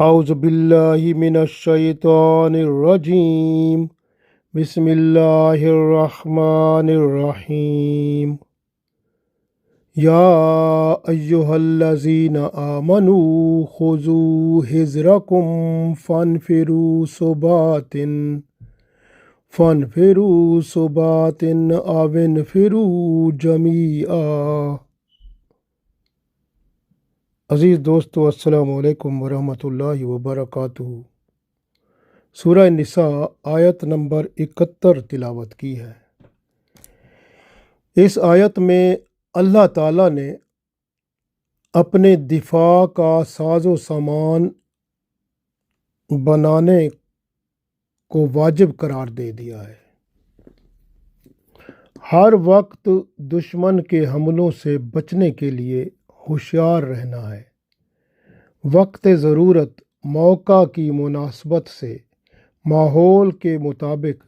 أعوذ بالله من الشيطان الرجيم. بسم الله الرحمن الرحيم. يا أيها الذين آمنوا خذوا حذركم فانفروا ثبات أو انفروا جميعا. عزیز دوستو، السلام علیکم ورحمۃ اللہ وبرکاتہ۔ سورہ نساء آیت نمبر 71 تلاوت کی ہے۔ اس آیت میں اللہ تعالیٰ نے اپنے دفاع کا ساز و سامان بنانے کو واجب قرار دے دیا ہے۔ ہر وقت دشمن کے حملوں سے بچنے کے لیے ہوشیار رہنا ہے۔ وقت ضرورت موقع کی مناسبت سے ماحول کے مطابق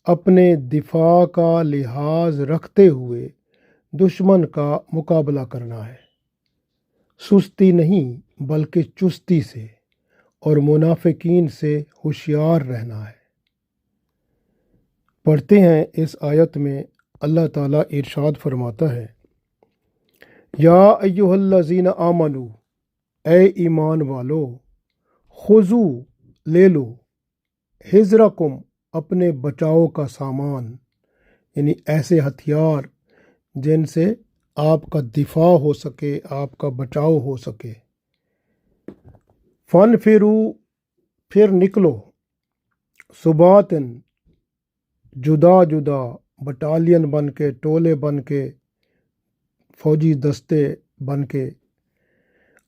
اپنے دفاع کا لحاظ رکھتے ہوئے دشمن کا مقابلہ کرنا ہے، سستی نہیں بلکہ چستی سے، اور منافقین سے ہوشیار رہنا ہے۔ پڑھتے ہیں اس آیت میں اللہ تعالیٰ ارشاد فرماتا ہے، یا ایہا الذین آمنو، اے ایمان والو، خذو لے لو، حذرکم اپنے بچاؤ کا سامان، یعنی ایسے ہتھیار جن سے آپ کا دفاع ہو سکے، آپ کا بچاؤ ہو سکے۔ فانفرو پھر نکلو، ثباتن جدا جدا، بٹالین بن کے، ٹولے بن کے، فوجی دستے بن کے،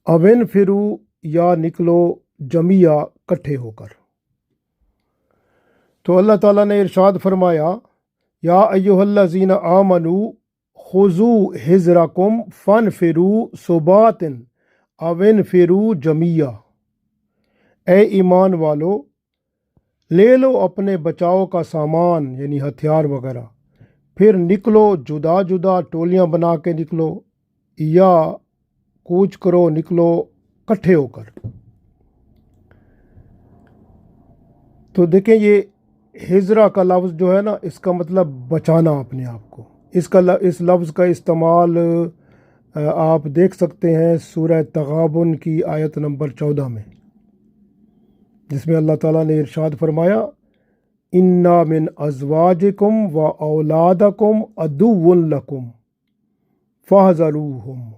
اوین فرو یا نکلو جميعا کٹھے ہو کر۔ تو اللہ تعالیٰ نے ارشاد فرمایا، یا ایہا الذین آمنوا خذوا حذرکم فانفروا ثبات او انفروا جميعا، اے ایمان والو، لے لو اپنے بچاؤ کا سامان یعنی ہتھیار وغیرہ، پھر نکلو جدا جدا، ٹولیاں بنا کے نکلو یا کوچ کرو، نکلو کٹھے ہو کر۔ تو دیکھیں، یہ حذرہ کا لفظ جو ہے نا، اس کا مطلب بچانا اپنے آپ کو۔ اس لفظ کا استعمال آپ دیکھ سکتے ہیں سورہ تغابن کی آیت نمبر 14 میں، جس میں اللہ تعالیٰ نے ارشاد فرمایا، اِنَّا مِنْ أَزْوَاجِكُمْ وَأَوْلَادَكُمْ عَدُوٌّ لَكُمْ فَاحْذَرُوهُمْ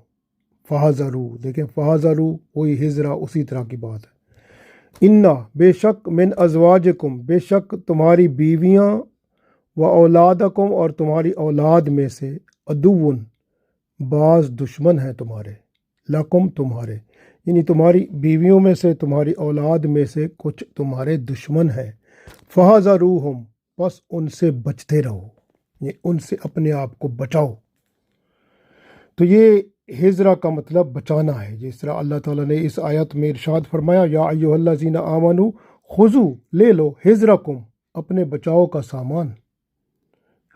فَاحْذَرُوا۔ دیکھیں، فَاحْذَرُوا وہی حذرہ، اسی طرح کی بات ہے۔ اِنَّا بے شک، من ازواجکم بے شک تمہاری بیویاں، و اولادکم اور تمہاری اولاد میں سے، عدوٌ بعض دشمن ہیں تمہارے، لکم تمہارے، یعنی تمہاری بیویوں میں سے، تمہاری اولاد میں سے کچھ تمہارے دشمن ہیں۔ فَاحْذَرُوهُمْ، بس ان سے بچتے رہو، یہ ان سے اپنے آپ کو بچاؤ۔ تو یہ حذرہ کا مطلب بچانا ہے، جس طرح اللہ تعالیٰ نے اس آیت میں ارشاد فرمایا، یا ایھا الذین آمنوا خذو لے لو، حذرکم اپنے بچاؤ کا سامان،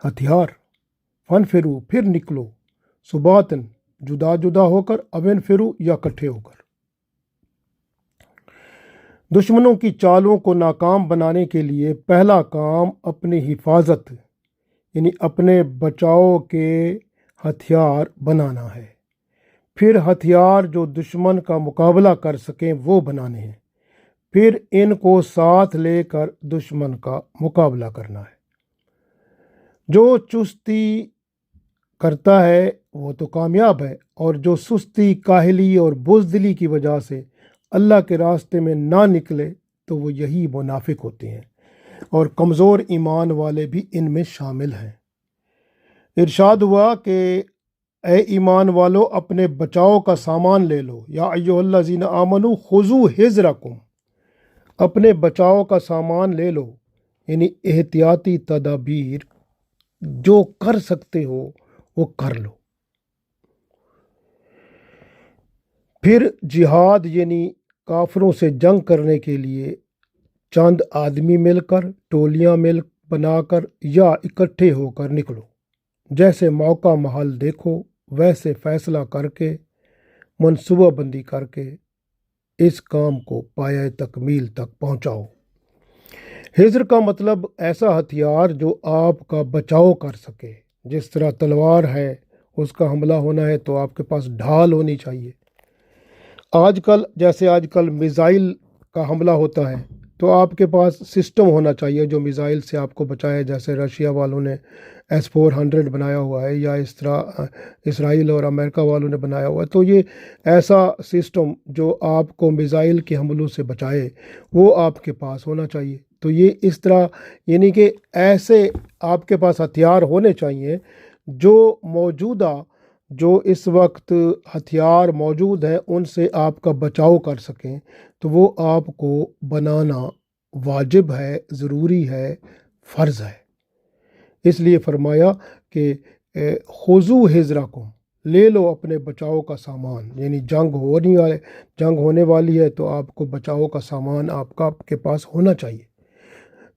ہتھیار، فانفرو پھر نکلو، ثباتن جدا جدا ہو کر، او انفرو یا کٹھے ہو کر۔ دشمنوں کی چالوں کو ناکام بنانے کے لیے پہلا کام اپنی حفاظت یعنی اپنے بچاؤ کے ہتھیار بنانا ہے، پھر ہتھیار جو دشمن کا مقابلہ کر سکیں وہ بنانے ہیں، پھر ان کو ساتھ لے کر دشمن کا مقابلہ کرنا ہے۔ جو چستی کرتا ہے وہ تو کامیاب ہے، اور جو سستی، کاہلی اور بزدلی کی وجہ سے اللہ کے راستے میں نہ نکلے تو وہ یہی منافق ہوتے ہیں، اور کمزور ایمان والے بھی ان میں شامل ہیں۔ ارشاد ہوا کہ اے ایمان والو، اپنے بچاؤ کا سامان لے لو، یا ایھا الذین آمنوا خذوا حذرکم، اپنے بچاؤ کا سامان لے لو، یعنی احتیاطی تدابیر جو کر سکتے ہو وہ کر لو۔ پھر جہاد یعنی کافروں سے جنگ کرنے کے لیے چند آدمی مل کر، ٹولیاں بنا کر یا اکٹھے ہو کر نکلو، جیسے موقع محل دیکھو ویسے فیصلہ کر کے، منصوبہ بندی کر کے اس کام کو پایہ تکمیل تک پہنچاؤ۔ حجر کا مطلب ایسا ہتھیار جو آپ کا بچاؤ کر سکے۔ جس طرح تلوار ہے، اس کا حملہ ہونا ہے تو آپ کے پاس ڈھال ہونی چاہیے۔ آج کل میزائل کا حملہ ہوتا ہے تو آپ کے پاس سسٹم ہونا چاہیے جو میزائل سے آپ کو بچائے، جیسے رشیا والوں نے S-400 بنایا ہوا ہے، یا اس طرح اسرائیل اور امریکہ والوں نے بنایا ہوا ہے۔ تو یہ ایسا سسٹم جو آپ کو میزائل کے حملوں سے بچائے، وہ آپ کے پاس ہونا چاہیے۔ تو یہ اس طرح یعنی کہ ایسے آپ کے پاس ہتھیار ہونے چاہیے جو اس وقت ہتھیار موجود ہیں ان سے آپ کا بچاؤ کر سکیں، تو وہ آپ کو بنانا واجب ہے، ضروری ہے، فرض ہے۔ اس لیے فرمایا کہ خذوا حذرکم، لے لو اپنے بچاؤ کا سامان، یعنی جنگ ہونے والی ہے تو آپ کو بچاؤ کا سامان آپ کے پاس ہونا چاہیے۔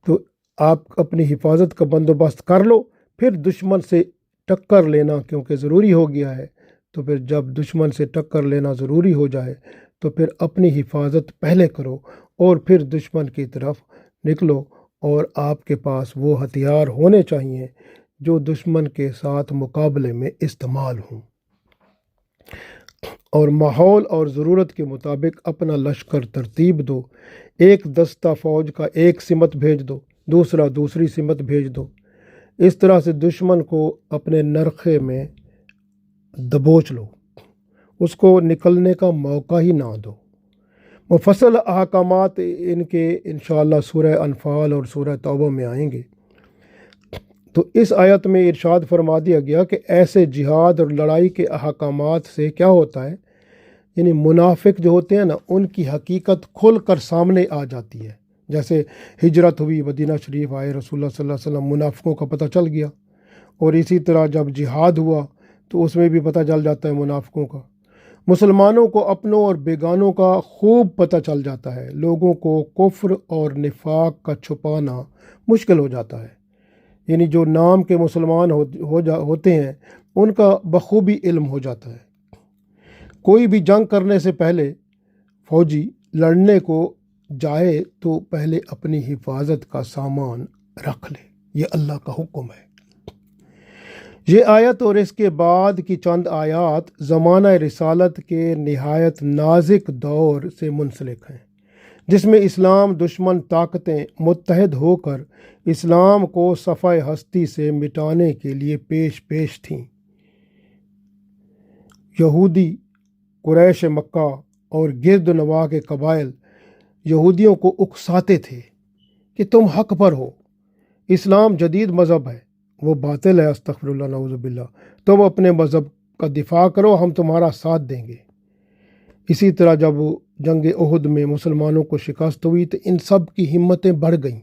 تو آپ اپنی حفاظت کا بندوبست کر لو، پھر دشمن سے ٹکر لینا کیونکہ ضروری ہو گیا ہے، تو پھر جب دشمن سے ٹکر لینا ضروری ہو جائے تو پھر اپنی حفاظت پہلے کرو اور پھر دشمن کی طرف نکلو، اور آپ کے پاس وہ ہتھیار ہونے چاہیے جو دشمن کے ساتھ مقابلے میں استعمال ہوں، اور ماحول اور ضرورت کے مطابق اپنا لشکر ترتیب دو۔ ایک دستہ فوج کا ایک سمت بھیج دو، دوسرا دوسری سمت بھیج دو، اس طرح سے دشمن کو اپنے نرخے میں دبوچ لو، اس کو نکلنے کا موقع ہی نہ دو۔ مفصل احکامات ان کے انشاءاللہ سورہ انفال اور سورہ توبہ میں آئیں گے۔ تو اس آیت میں ارشاد فرما دیا گیا کہ ایسے جہاد اور لڑائی کے احکامات سے کیا ہوتا ہے، یعنی منافق جو ہوتے ہیں نا، ان کی حقیقت کھل کر سامنے آ جاتی ہے۔ جیسے ہجرت ہوئی، مدینہ شریف آئے رسول اللہ صلی اللہ علیہ وسلم، منافقوں کا پتہ چل گیا، اور اسی طرح جب جہاد ہوا تو اس میں بھی پتہ چل جاتا ہے منافقوں کا۔ مسلمانوں کو اپنوں اور بیگانوں کا خوب پتہ چل جاتا ہے، لوگوں کو کفر اور نفاق کا چھپانا مشکل ہو جاتا ہے، یعنی جو نام کے مسلمان ہوتے ہیں ان کا بخوبی علم ہو جاتا ہے۔ کوئی بھی جنگ کرنے سے پہلے فوجی لڑنے کو جائے تو پہلے اپنی حفاظت کا سامان رکھ لے، یہ اللہ کا حکم ہے۔ یہ آیت اور اس کے بعد کی چند آیات زمانہ رسالت کے نہایت نازک دور سے منسلک ہیں، جس میں اسلام دشمن طاقتیں متحد ہو کر اسلام کو صفحہ ہستی سے مٹانے کے لیے پیش تھیں۔ یہودی، قریش مکہ اور گرد و نواح کے قبائل یہودیوں کو اکساتے تھے کہ تم حق پر ہو، اسلام جدید مذہب ہے، وہ باطل ہے، استغفر اللہ، نعوذ باللہ، تم اپنے مذہب کا دفاع کرو، ہم تمہارا ساتھ دیں گے۔ اسی طرح جب جنگ احد میں مسلمانوں کو شکست ہوئی تو ان سب کی ہمتیں بڑھ گئیں،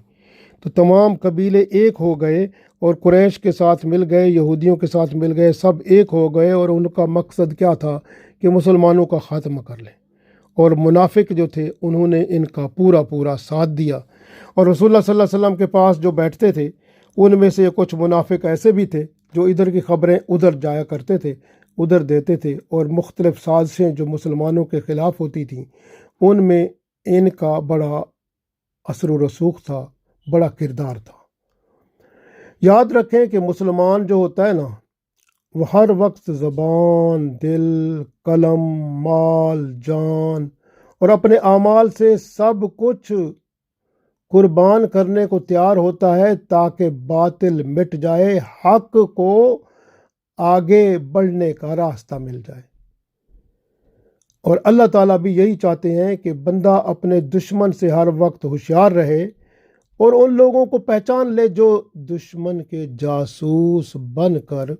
تو تمام قبیلے ایک ہو گئے اور قریش کے ساتھ مل گئے، یہودیوں کے ساتھ مل گئے، سب ایک ہو گئے، اور ان کا مقصد کیا تھا کہ مسلمانوں کا خاتمہ کر لیں۔ اور منافق جو تھے انہوں نے ان کا پورا ساتھ دیا، اور رسول اللہ صلی اللہ علیہ وسلم کے پاس جو بیٹھتے تھے ان میں سے کچھ منافق ایسے بھی تھے جو ادھر کی خبریں ادھر جایا کرتے تھے، ادھر دیتے تھے، اور مختلف سازشیں جو مسلمانوں کے خلاف ہوتی تھیں ان میں ان کا بڑا اثر و رسوخ تھا، بڑا کردار تھا۔ یاد رکھیں کہ مسلمان جو ہوتا ہے نا، وہ ہر وقت زبان، دل، قلم، مال، جان اور اپنے اعمال سے سب کچھ قربان کرنے کو تیار ہوتا ہے تاکہ باطل مٹ جائے، حق کو آگے بڑھنے کا راستہ مل جائے۔ اور اللہ تعالیٰ بھی یہی چاہتے ہیں کہ بندہ اپنے دشمن سے ہر وقت ہوشیار رہے اور ان لوگوں کو پہچان لے جو دشمن کے جاسوس بن کر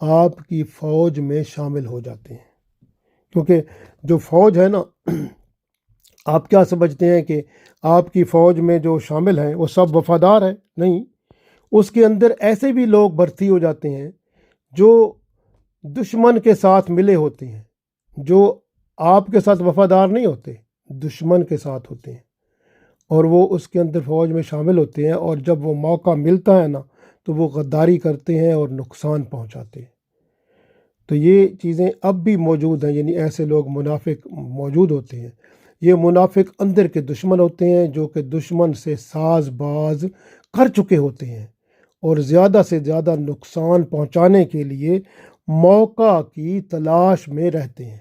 آپ کی فوج میں شامل ہو جاتے ہیں۔ کیونکہ جو فوج ہے نا، آپ کیا سمجھتے ہیں کہ آپ کی فوج میں جو شامل ہیں وہ سب وفادار ہیں؟ نہیں، اس کے اندر ایسے بھی لوگ بھرتی ہو جاتے ہیں جو دشمن کے ساتھ ملے ہوتے ہیں، جو آپ کے ساتھ وفادار نہیں ہوتے، دشمن کے ساتھ ہوتے ہیں، اور وہ اس کے اندر فوج میں شامل ہوتے ہیں، اور جب وہ موقع ملتا ہے نا تو وہ غداری کرتے ہیں اور نقصان پہنچاتے ہیں۔ تو یہ چیزیں اب بھی موجود ہیں، یعنی ایسے لوگ منافق موجود ہوتے ہیں۔ یہ منافق اندر کے دشمن ہوتے ہیں جو کہ دشمن سے ساز باز کر چکے ہوتے ہیں اور زیادہ سے زیادہ نقصان پہنچانے کے لیے موقع کی تلاش میں رہتے ہیں۔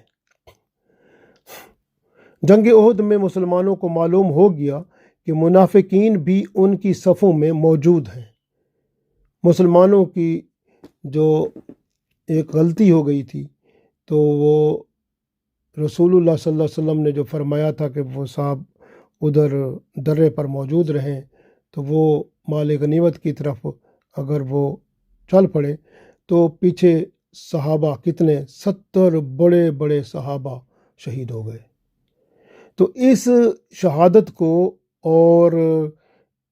جنگ احد میں مسلمانوں کو معلوم ہو گیا کہ منافقین بھی ان کی صفوں میں موجود ہیں۔ مسلمانوں کی جو ایک غلطی ہو گئی تھی تو وہ رسول اللہ صلی اللہ علیہ وسلم نے جو فرمایا تھا کہ وہ صاحب ادھر درے پر موجود رہیں، تو وہ مال غنیمت کی طرف اگر وہ چل پڑے تو پیچھے صحابہ کتنے 70 بڑے بڑے صحابہ شہید ہو گئے۔ تو اس شہادت کو اور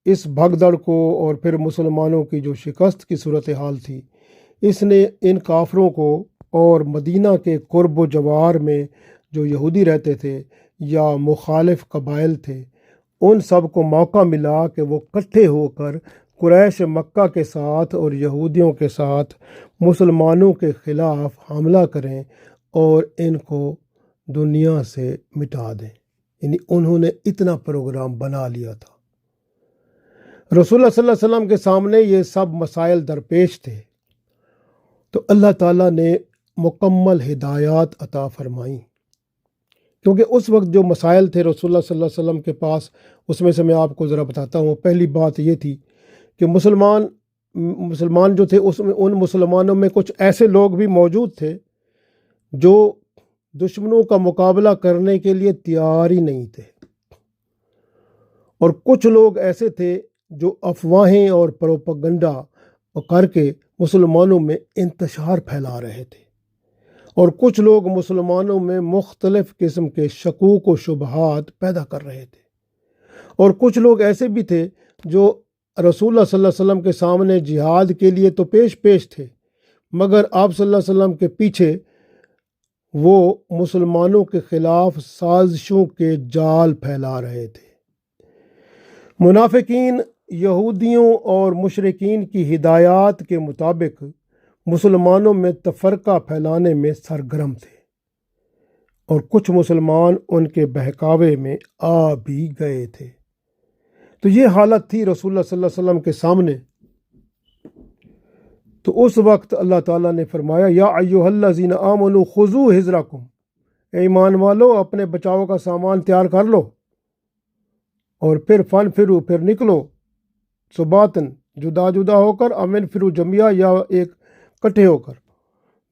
اس بھگدڑ کو اور پھر مسلمانوں کی جو شکست کی صورتحال تھی، اس نے ان کافروں کو اور مدینہ کے قرب و جوار میں جو یہودی رہتے تھے یا مخالف قبائل تھے، ان سب کو موقع ملا کہ وہ اکٹھے ہو کر قریش مکہ کے ساتھ اور یہودیوں کے ساتھ مسلمانوں کے خلاف حملہ کریں اور ان کو دنیا سے مٹا دیں۔ یعنی انہوں نے اتنا پروگرام بنا لیا تھا۔ رسول اللہ صلی اللہ علیہ وسلم کے سامنے یہ سب مسائل درپیش تھے، تو اللہ تعالیٰ نے مکمل ہدایات عطا فرمائیں، کیونکہ اس وقت جو مسائل تھے رسول اللہ صلی اللہ علیہ وسلم کے پاس، اس میں سے میں آپ کو ذرا بتاتا ہوں۔ پہلی بات یہ تھی کہ مسلمان جو تھے، اس میں ان مسلمانوں میں کچھ ایسے لوگ بھی موجود تھے جو دشمنوں کا مقابلہ کرنے کے لیے تیار ہی نہیں تھے، اور کچھ لوگ ایسے تھے جو افواہیں اور پروپیگنڈا کر کے مسلمانوں میں انتشار پھیلا رہے تھے، اور کچھ لوگ مسلمانوں میں مختلف قسم کے شکوک و شبہات پیدا کر رہے تھے، اور کچھ لوگ ایسے بھی تھے جو رسول اللہ صلی اللہ علیہ وسلم کے سامنے جہاد کے لیے تو پیش تھے، مگر آپ صلی اللہ علیہ وسلم کے پیچھے وہ مسلمانوں کے خلاف سازشوں کے جال پھیلا رہے تھے۔ منافقین یہودیوں اور مشرکین کی ہدایات کے مطابق مسلمانوں میں تفرقہ پھیلانے میں سرگرم تھے، اور کچھ مسلمان ان کے بہکاوے میں آ بھی گئے تھے۔ تو یہ حالت تھی رسول اللہ صلی اللہ علیہ وسلم کے سامنے۔ تو اس وقت اللہ تعالیٰ نے فرمایا، یا ایھا الذین آمنوا خذوا حذرکم، اے ایمان والو اپنے بچاؤ کا سامان تیار کر لو، اور پھر فنفروا، پھر نکلو، ثباتن، جدا جدا ہو کر، انفروا جميعا، یا ایک کٹھے ہو کر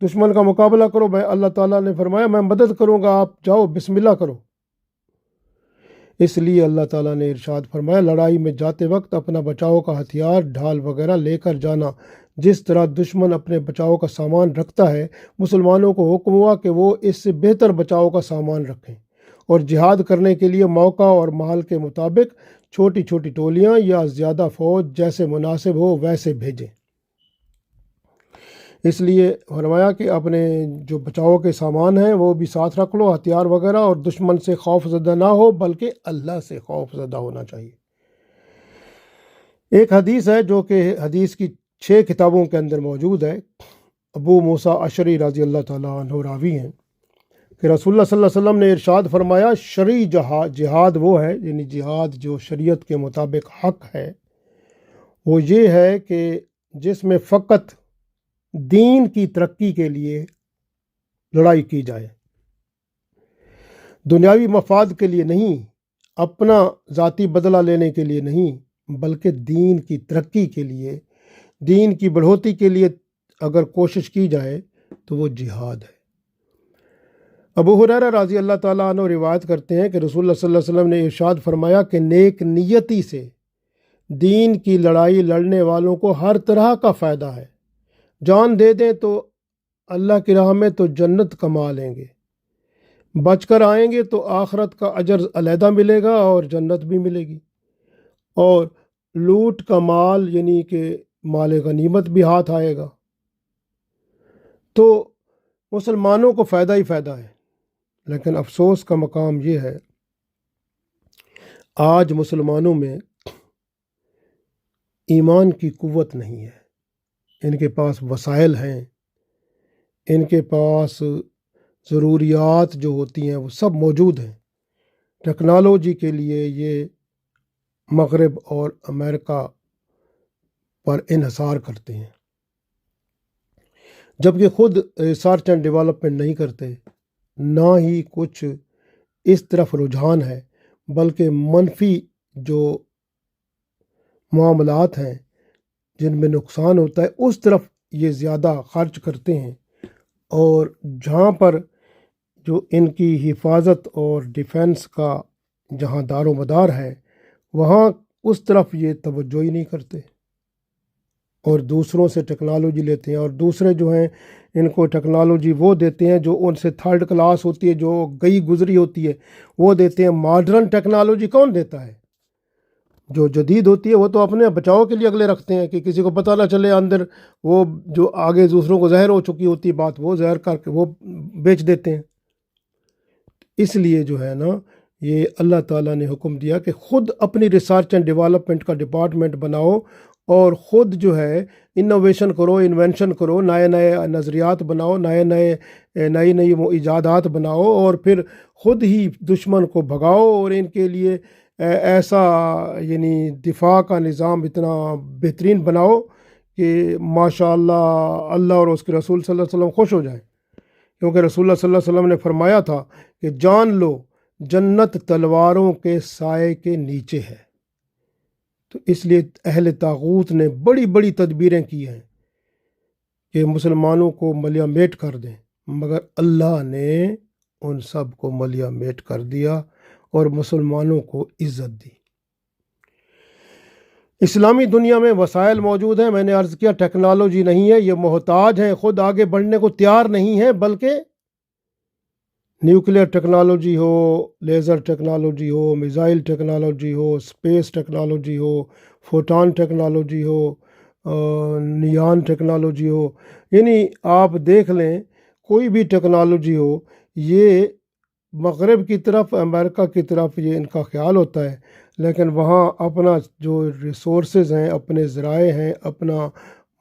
دشمن کا مقابلہ کرو۔ میں اللہ تعالیٰ نے فرمایا میں مدد کروں گا، آپ جاؤ بسم اللہ کرو۔ اس لیے اللہ تعالیٰ نے ارشاد فرمایا، لڑائی میں جاتے وقت اپنا بچاؤ کا ہتھیار، ڈھال وغیرہ لے کر جانا، جس طرح دشمن اپنے بچاؤ کا سامان رکھتا ہے۔ مسلمانوں کو حکم ہوا کہ وہ اس سے بہتر بچاؤ کا سامان رکھیں، اور جہاد کرنے کے لیے موقع اور محل کے مطابق چھوٹی چھوٹی ٹولیاں یا زیادہ فوج جیسے مناسب ہو ویسے بھیجیں۔ اس لیے فرمایا کہ اپنے جو بچاؤ کے سامان ہیں وہ بھی ساتھ رکھ لو، ہتھیار وغیرہ، اور دشمن سے خوف زدہ نہ ہو بلکہ اللہ سے خوف زدہ ہونا چاہیے۔ ایک حدیث ہے جو کہ حدیث کی 6 کتابوں کے اندر موجود ہے۔ ابو موسیٰ اشعری رضی اللہ تعالیٰ عنہ راوی ہیں کہ رسول اللہ صلی اللہ علیہ وسلم نے ارشاد فرمایا، شرعی جہاد وہ ہے، یعنی جہاد جو شریعت کے مطابق حق ہے، وہ یہ ہے کہ جس میں فقط دین کی ترقی کے لیے لڑائی کی جائے، دنیاوی مفاد کے لیے نہیں، اپنا ذاتی بدلہ لینے کے لیے نہیں، بلکہ دین کی ترقی کے لیے، دین کی بڑھوتی کے لیے اگر کوشش کی جائے تو وہ جہاد ہے۔ ابو ہریرہ رضی اللہ تعالیٰ عنہ روایت کرتے ہیں کہ رسول اللہ صلی اللہ علیہ وسلم نے ارشاد فرمایا کہ نیک نیتی سے دین کی لڑائی لڑنے والوں کو ہر طرح کا فائدہ ہے، جان دے دیں تو اللہ کی راہ میں تو جنت کما لیں گے، بچ کر آئیں گے تو آخرت کا اجر علیحدہ ملے گا اور جنت بھی ملے گی، اور لوٹ کا مال یعنی کہ مال غنیمت بھی ہاتھ آئے گا۔ تو مسلمانوں کو فائدہ ہی فائدہ ہے، لیکن افسوس کا مقام یہ ہے آج مسلمانوں میں ایمان کی قوت نہیں ہے۔ ان کے پاس وسائل ہیں، ان کے پاس ضروریات جو ہوتی ہیں وہ سب موجود ہیں، ٹیکنالوجی کے لیے یہ مغرب اور امریکہ پر انحصار کرتے ہیں، جبکہ خود ریسرچ اینڈ ڈیولپمنٹ نہیں کرتے، نہ ہی کچھ اس طرف رجحان ہے، بلکہ منفی جو معاملات ہیں جن میں نقصان ہوتا ہے اس طرف یہ زیادہ خرچ کرتے ہیں، اور جہاں پر جو ان کی حفاظت اور ڈیفنس کا جہاں دار و مدار ہے وہاں اس طرف یہ توجہ ہی نہیں کرتے، اور دوسروں سے ٹیکنالوجی لیتے ہیں، اور دوسرے جو ہیں ان کو ٹیکنالوجی وہ دیتے ہیں جو ان سے تھرڈ کلاس ہوتی ہے، جو گئی گزری ہوتی ہے وہ دیتے ہیں۔ ماڈرن ٹیکنالوجی کون دیتا ہے؟ جو جدید ہوتی ہے وہ تو اپنے بچاؤ کے لیے اگلے رکھتے ہیں کہ کسی کو پتہ نہ چلے، اندر وہ جو آگے دوسروں کو زہر ہو چکی ہوتی ہے بات، وہ زہر کر کے وہ بیچ دیتے ہیں۔ اس لیے جو ہے نا یہ اللہ تعالیٰ نے حکم دیا کہ خود اپنی ریسرچ اینڈ ڈیولپمنٹ کا ڈپارٹمنٹ بناؤ، اور خود جو ہے انوویشن کرو، انوینشن کرو، نئے نئے نظریات بناؤ، نئی نئی وہ ایجادات بناؤ، اور پھر خود ہی دشمن کو بھگاؤ، اور ان کے لیے ایسا یعنی دفاع کا نظام اتنا بہترین بناؤ کہ ماشاء اللہ اللہ اور اس کے رسول صلی اللہ علیہ وسلم خوش ہو جائیں، کیونکہ رسول اللہ صلی اللہ علیہ وسلم نے فرمایا تھا کہ جان لو جنت تلواروں کے سائے کے نیچے ہے۔ تو اس لیے اہل طاغوت نے بڑی بڑی تدبیریں کی ہیں کہ مسلمانوں کو ملیہ میٹ کر دیں، مگر اللہ نے ان سب کو ملیہ میٹ کر دیا اور مسلمانوں کو عزت دی۔ اسلامی دنیا میں وسائل موجود ہیں، میں نے عرض کیا ٹیکنالوجی نہیں ہے، یہ محتاج ہیں، خود آگے بڑھنے کو تیار نہیں ہے، بلکہ نیوکلیئر ٹیکنالوجی ہو، لیزر ٹیکنالوجی ہو، میزائل ٹیکنالوجی ہو، اسپیس ٹیکنالوجی ہو، فوٹون ٹیکنالوجی ہو، نیان ٹیکنالوجی ہو، یعنی آپ دیکھ لیں کوئی بھی ٹیکنالوجی ہو، یہ مغرب کی طرف، امریکہ کی طرف یہ ان کا خیال ہوتا ہے، لیکن وہاں اپنا جو ریسورسز ہیں، اپنے ذرائع ہیں، اپنا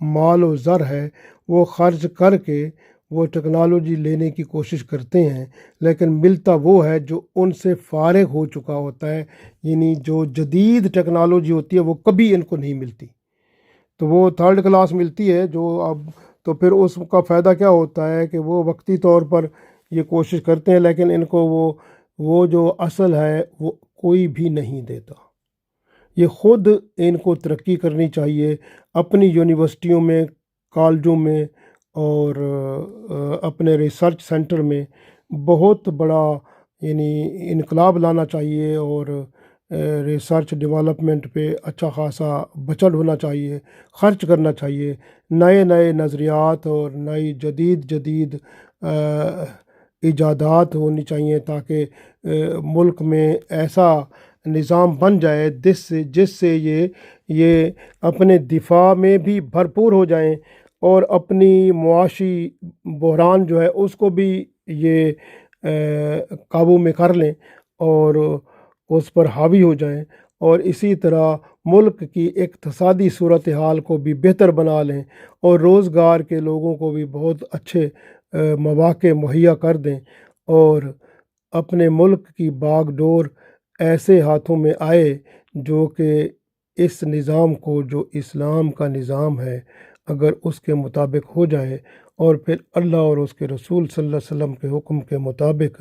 مال و زر ہے، وہ خرچ کر کے وہ ٹیکنالوجی لینے کی کوشش کرتے ہیں، لیکن ملتا وہ ہے جو ان سے فارغ ہو چکا ہوتا ہے، یعنی جو جدید ٹیکنالوجی ہوتی ہے وہ کبھی ان کو نہیں ملتی، تو وہ تھرڈ کلاس ملتی ہے جو اب، تو پھر اس کا فائدہ کیا ہوتا ہے کہ وہ وقتی طور پر یہ کوشش کرتے ہیں، لیکن ان کو وہ جو اصل ہے وہ کوئی بھی نہیں دیتا۔ یہ خود ان کو ترقی کرنی چاہیے، اپنی یونیورسٹیوں میں، کالجوں میں، اور اپنے ریسرچ سینٹر میں بہت بڑا یعنی انقلاب لانا چاہیے، اور ریسرچ ڈیولپمنٹ پہ اچھا خاصا بجٹ ہونا چاہیے، خرچ کرنا چاہیے، نئے نئے نظریات اور نئی جدید ایجادات ہونی چاہیے، تاکہ ملک میں ایسا نظام بن جائے جس سے یہ اپنے دفاع میں بھی بھرپور ہو جائیں، اور اپنی معاشی بحران جو ہے اس کو بھی یہ قابو میں کر لیں اور اس پر حاوی ہو جائیں، اور اسی طرح ملک کی اقتصادی صورتحال کو بھی بہتر بنا لیں، اور روزگار کے لوگوں کو بھی بہت اچھے مواقع مہیا کر دیں، اور اپنے ملک کی باغ ڈور ایسے ہاتھوں میں آئے جو کہ اس نظام کو، جو اسلام کا نظام ہے، اگر اس کے مطابق ہو جائے، اور پھر اللہ اور اس کے رسول صلی اللہ علیہ وسلم کے حکم کے مطابق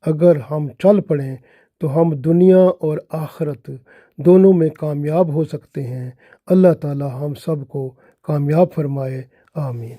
اگر ہم چل پڑیں تو ہم دنیا اور آخرت دونوں میں کامیاب ہو سکتے ہیں۔ اللہ تعالی ہم سب کو کامیاب فرمائے، آمین۔